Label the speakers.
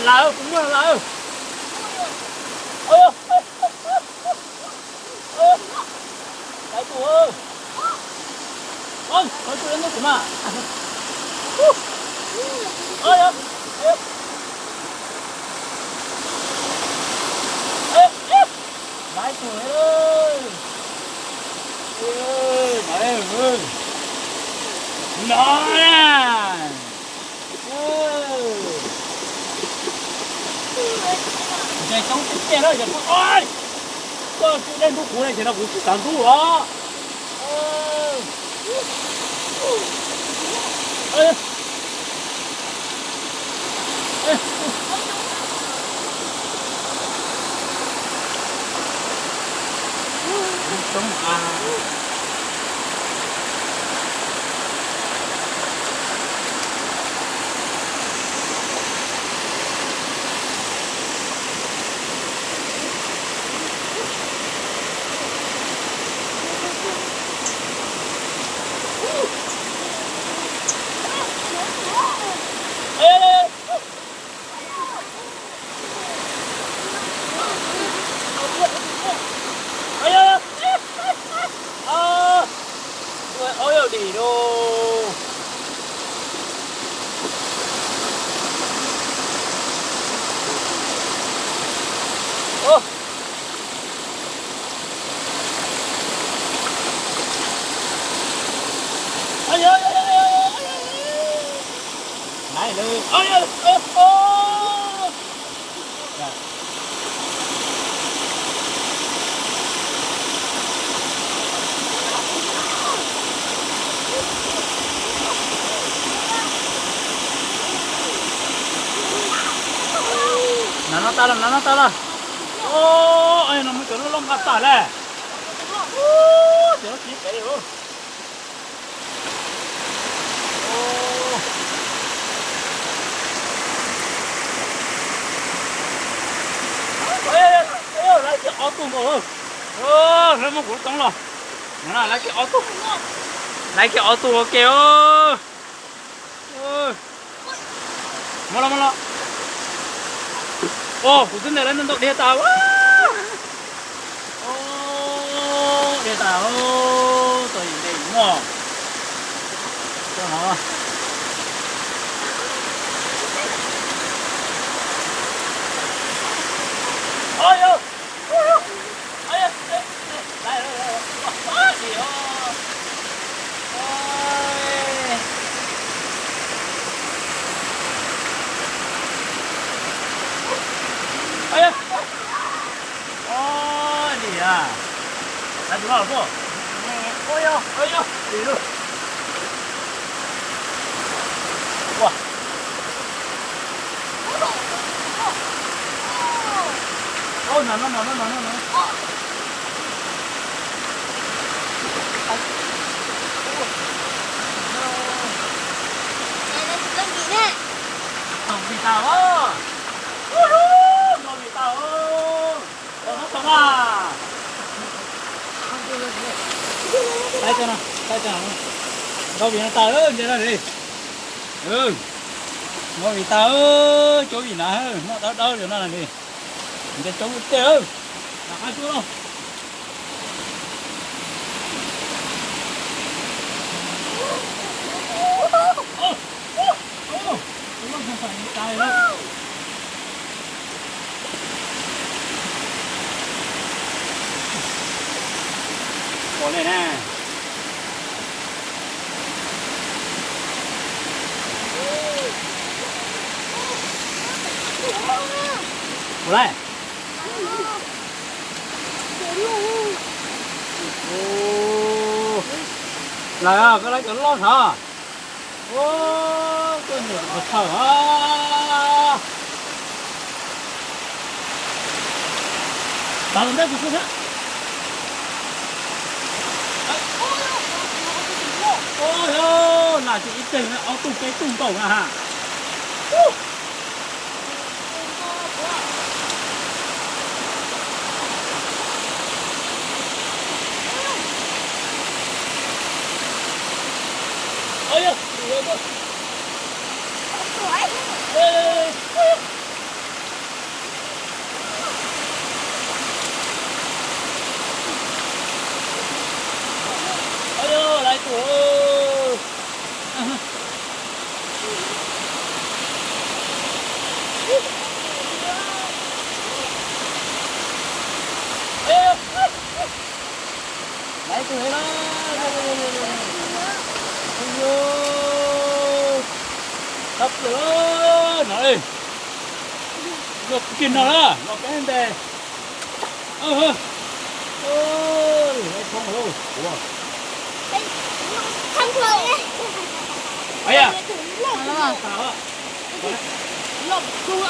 Speaker 1: lỡ cũng là lỡ. Cái tù ơi. Ôi, cái tù lên nó cũng mà. Ôi ơi. Lái tù ơi. Ơi, mày ơi. Nó nè. Này không tính tiền đâu, ôi tôi lên thuốc cú này thì nó cũng sản thu đó. Sống à. Ôi đi đâu. Ô. Ôi ơi. Này lên. Ôi ơi. Nó ta là. Ô, ai nó mới cho nó lông gạt tả lẹ. Ô, cho nó chín cái đi. Ô. Ê, lại cái ô tô rồi. Ô, nó một cú tông rồi. Nó lại cái ô tô. Lại cái ô tô kìa. Ôi. Mau. Ô, 무슨 내 했는데 됐다. 와! 오, 됐다. 오, 또 이제 이모. 또 나와. 아유. 아유. 나요. 아니요. 아야! 어디야? 나 들어가고. 어여. 이리. 와. 나. Không bị tao á. Nó bị tao ơi. Nó sống à. Tay cho nó. Đâu bị nó tao ơi, vậy đó đi. Nó bị tao ơi, chỗ bị nào hơn, nó đâu cho nó là đi. Cái chỗ bị tao ơi. Là hai chỗ đâu. Không phải tay đâu. Có này nè. Có đây. Ô. Là cái này cái lót hả? Ô, cái này có thở à. Tao làm đây cũng không hết. Ôi là chị ít tiền nó tung cái tung cổng à hả? người đó vô tập lửa này ngược kinh nào đó ngược cái anh đây ơi không đâu ủa
Speaker 2: không thường
Speaker 1: ấy à
Speaker 2: lộn
Speaker 1: sao á
Speaker 2: lộn cua